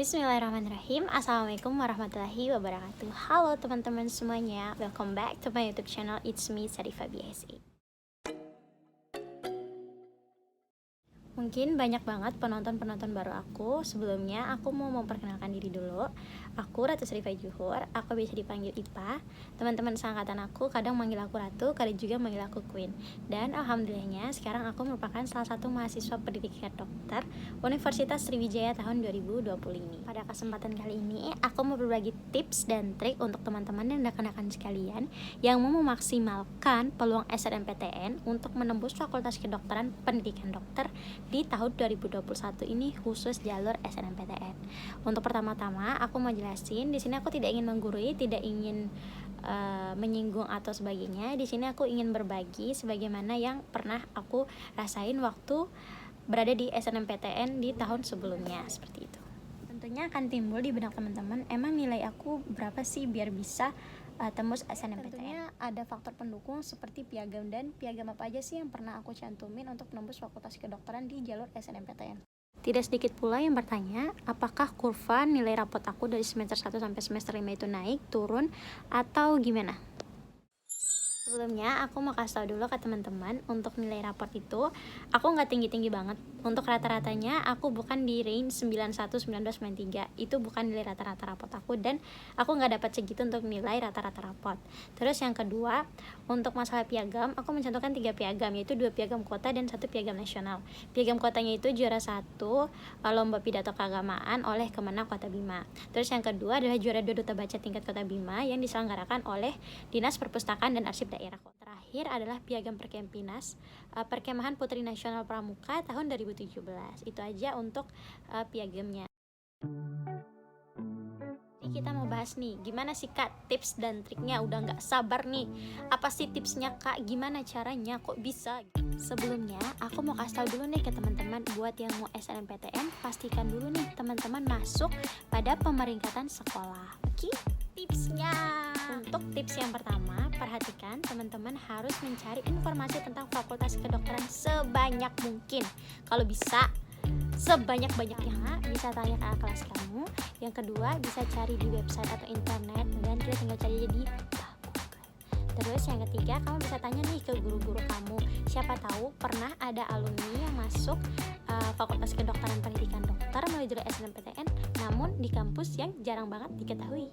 Bismillahirrahmanirrahim. Assalamualaikum warahmatullahi wabarakatuh. Halo teman-teman semuanya, welcome back to my YouTube channel. It's me, Sarifa BSA. Mungkin banyak banget penonton-penonton baru aku. Sebelumnya aku mau memperkenalkan diri dulu. Aku Ratu Sarifa Juhur, aku biasa dipanggil Ipa. Teman-teman seangkatan aku kadang manggil aku Ratu, kadang juga manggil aku Queen. Dan alhamdulillahnya sekarang aku merupakan salah satu mahasiswa pendidikan dokter Universitas Sriwijaya tahun 2020 ini. Pada kesempatan kali ini aku mau berbagi tips dan trik untuk teman-teman dan rekan-rekan sekalian yang mau memaksimalkan peluang SNMPTN untuk menembus Fakultas Kedokteran Pendidikan Dokter di tahun 2021 ini, khusus jalur SNMPTN. Untuk pertama-tama aku mau jelasin, di sini aku tidak ingin menggurui, tidak ingin menyinggung atau sebagainya. Di sini aku ingin berbagi sebagaimana yang pernah aku rasain waktu berada di SNMPTN di tahun sebelumnya, seperti itu. Tentunya akan timbul di benak teman-teman, emang nilai aku berapa sih biar bisa tembus SNMPTN. Tentunya ada faktor pendukung seperti piagam, dan piagam apa aja sih yang pernah aku cantumin untuk menembus Fakultas Kedokteran di jalur SNMPTN. Tidak sedikit pula yang bertanya, apakah kurva nilai rapot aku dari semester 1 sampai semester 5 itu naik, turun, atau gimana? Sebelumnya aku mau kasih tau dulu ke teman-teman, untuk nilai raport itu aku nggak tinggi-tinggi banget. Untuk rata-ratanya aku bukan di range 91, 19, 93. Itu bukan nilai rata-rata raport aku, dan aku nggak dapat segitu untuk nilai rata-rata raport. Terus yang kedua, untuk masalah piagam, aku mencantumkan 3 piagam, yaitu 2 piagam kota dan 1 piagam nasional. Piagam kotanya itu juara 1 lomba pidato keagamaan oleh Kemenang Kota Bima. Terus yang kedua adalah juara 2 duta baca tingkat Kota Bima yang diselenggarakan oleh Dinas Perpustakaan dan Arsip Daerah. Terakhir adalah piagam Perkempinas, Perkemahan Putri Nasional Pramuka tahun 2017. Itu aja untuk piagamnya. Jadi kita mau bahas nih, gimana sih Kak tips dan triknya? Udah nggak sabar nih, apa sih tipsnya Kak? Gimana caranya? Kok bisa? Sebelumnya aku mau kasih tahu dulu nih ke teman-teman, buat yang mau SNMPTN, pastikan dulu nih teman-teman masuk pada pemeringkatan sekolah. Oke? Tipsnya, untuk tips yang pertama, perhatikan teman-teman harus mencari informasi tentang Fakultas Kedokteran sebanyak mungkin. Kalau bisa sebanyak-banyaknya, bisa tanya ke kelas kamu. Yang kedua, bisa cari di website atau internet, dan kita tinggal cari di Google. Terus yang ketiga, kamu bisa tanya nih ke guru-guru kamu, siapa tahu pernah ada alumni yang masuk Fakultas Kedokteran Pendidikan Dokter melalui jalur SNMPTN, namun di kampus yang jarang banget diketahui.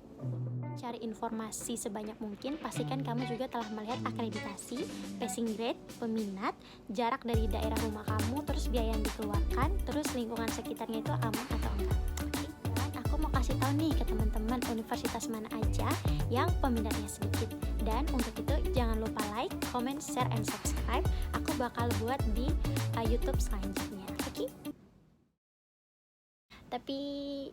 Cari informasi sebanyak mungkin, pastikan kamu juga telah melihat akreditasi, passing grade, peminat, jarak dari daerah rumah kamu, terus biaya yang dikeluarkan, terus lingkungan sekitarnya itu aman atau enggak. Dan aku mau kasih tahu nih ke teman-teman universitas mana aja yang peminatnya sedikit. Dan untuk itu jangan lupa like, comment, share, and subscribe. Aku bakal buat di YouTube selanjutnya. Oke? Tapi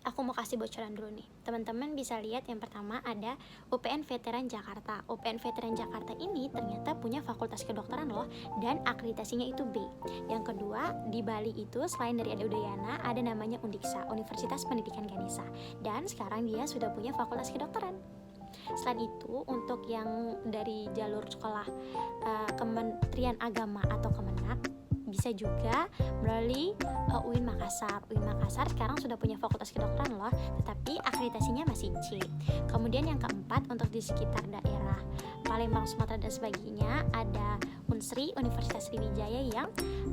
aku mau kasih bocoran dulu nih. Teman-teman bisa lihat yang pertama ada UPN Veteran Jakarta. UPN Veteran Jakarta ini ternyata punya fakultas kedokteran loh, dan akreditasinya itu B. Yang kedua, di Bali itu selain dari ada Udayana, ada namanya Undiksa, Universitas Pendidikan Ganesha. Dan sekarang dia sudah punya fakultas kedokteran. Selain itu, untuk yang dari jalur sekolah Kementerian Agama atau Kemenak, bisa juga melalui UIN Makassar. UIN Makassar sekarang sudah punya fakultas kedokteran loh, tetapi akreditasinya masih C. Kemudian yang keempat, untuk di sekitar daerah Palembang, Sumatera dan sebagainya, ada Unsri, Universitas Sriwijaya yang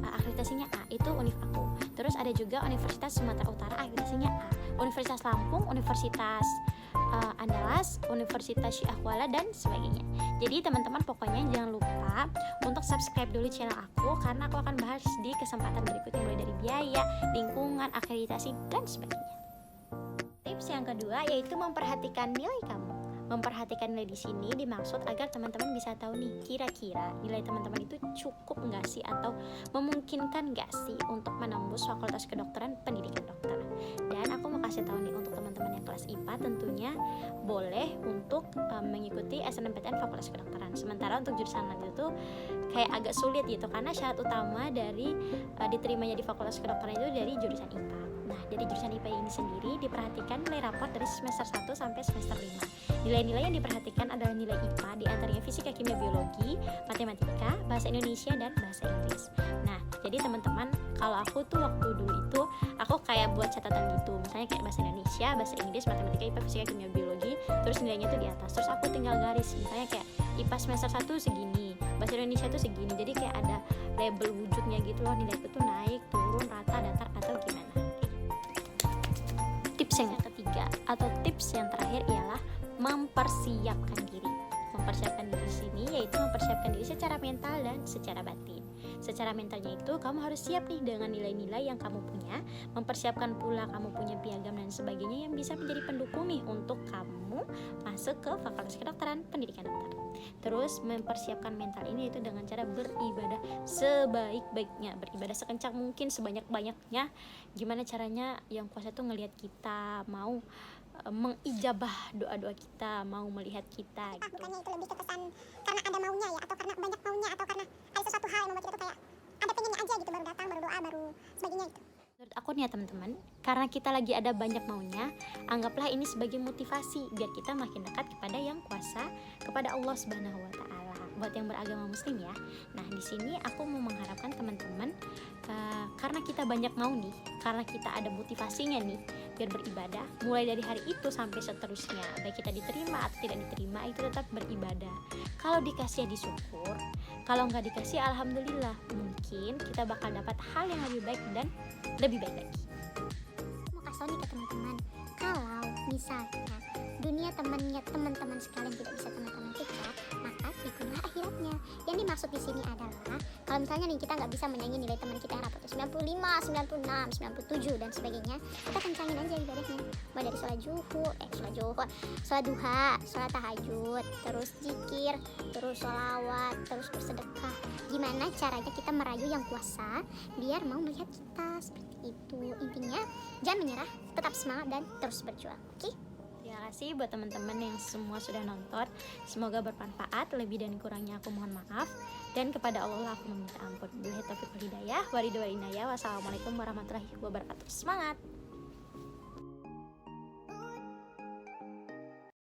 akreditasinya A, itu univ aku. Terus ada juga Universitas Sumatera Utara, akreditasinya A. Universitas Lampung, Universitas Andalas, Universitas Syekh Kuala dan sebagainya. Jadi teman-teman pokoknya jangan lupa untuk subscribe dulu channel aku, karena aku akan bahas di kesempatan berikutnya, mulai dari biaya, lingkungan, akreditasi dan sebagainya. Tips yang kedua yaitu memperhatikan nilai kamu. Memperhatikan nilai di sini dimaksud agar teman-teman bisa tahu nih, kira-kira nilai teman-teman itu cukup nggak sih, atau memungkinkan nggak sih untuk menembus Fakultas Kedokteran Pendidikan Dokter. Dan aku mau kasih tahu nih, untuk teman-teman yang kelas IPA tentunya boleh untuk mengikuti SNMPTN Fakultas Kedokteran. Sementara untuk jurusan lain itu kayak agak sulit gitu, karena syarat utama dari diterimanya di Fakultas Kedokteran itu dari jurusan IPA. Nah, dari jurusan IPA ini sendiri diperhatikan nilai raport dari semester 1 sampai semester 5. Nilai-nilai yang diperhatikan adalah nilai IPA, diantaranya fisika, kimia, biologi, matematika, bahasa Indonesia, dan bahasa Inggris. Nah, jadi teman-teman, kalau aku tuh waktu dulu itu aku kayak buat catatan gitu, misalnya kayak bahasa Indonesia Indonesia, bahasa Inggris, matematika, IPA, fisika, kimia, biologi, terus nilainya tuh di atas. Terus aku tinggal garis, misalnya kayak IPA semester 1 segini, bahasa Indonesia tuh segini. Jadi kayak ada label wujudnya gitu loh, nilaiku tuh naik, turun, rata, datar, atau gimana. Tips yang ketiga atau tips yang terakhir ialah mempersiapkan diri. Mempersiapkan diri di sini yaitu mempersiapkan diri secara mental dan secara batin. Secara mentalnya itu kamu harus siap nih dengan nilai-nilai yang kamu punya, mempersiapkan pula kamu punya piagam dan sebagainya yang bisa menjadi pendukung nih untuk kamu masuk ke Fakultas Kedokteran Pendidikan Dokter. Terus mempersiapkan mental ini itu dengan cara beribadah sebaik-baiknya, beribadah sekencang mungkin, sebanyak-banyaknya. Gimana caranya yang kuasa tuh ngelihat kita, mau mengijabah doa-doa kita, mau melihat kita gitu. Bukannya itu lebih kepesan karena ada maunya ya, atau karena banyak maunya, atau karena ada sesuatu hal yang membuat kita tuh kayak ada pengennya aja gitu, baru datang, baru doa, baru sebagainya gitu. Menurut aku nih ya teman-teman, karena kita lagi ada banyak maunya, anggaplah ini sebagai motivasi biar kita makin dekat kepada yang kuasa, kepada Allah Subhanahu wa Ta'ala. Buat yang beragama Muslim ya. Nah di sini aku mau mengharapkan teman-teman, karena kita banyak mau nih, karena kita ada motivasinya nih biar beribadah, mulai dari hari itu sampai seterusnya, baik kita diterima atau tidak diterima, itu tetap beribadah. Kalau dikasih ya disyukur, kalau nggak dikasih alhamdulillah, mungkin kita bakal dapat hal yang lebih baik dan lebih baik lagi. Mau kasih tau nih ke teman-teman, kalau misalnya dunia teman-teman sekalian tidak bisa teman-teman kita, maka ikulah akhiratnya. Yang dimaksud di sini adalah kalau misalnya nih kita nggak bisa menyaingi nilai teman kita yang rapotnya 95, 96, 97 dan sebagainya, kita kencangin aja ibadahnya. Mulai dari sholat duha, sholat tahajud, terus zikir, terus sholawat, terus bersedekah. Gimana caranya kita merayu yang kuasa biar mau melihat kita seperti itu. Intinya jangan menyerah, tetap semangat dan terus berjuang. Oke? Terima kasih buat teman-teman yang semua sudah nonton. Semoga bermanfaat. Lebih dan kurangnya aku mohon maaf. Dan kepada Allah aku meminta ampun. Wassalamualaikum warahmatullahi wabarakatuh. Semangat!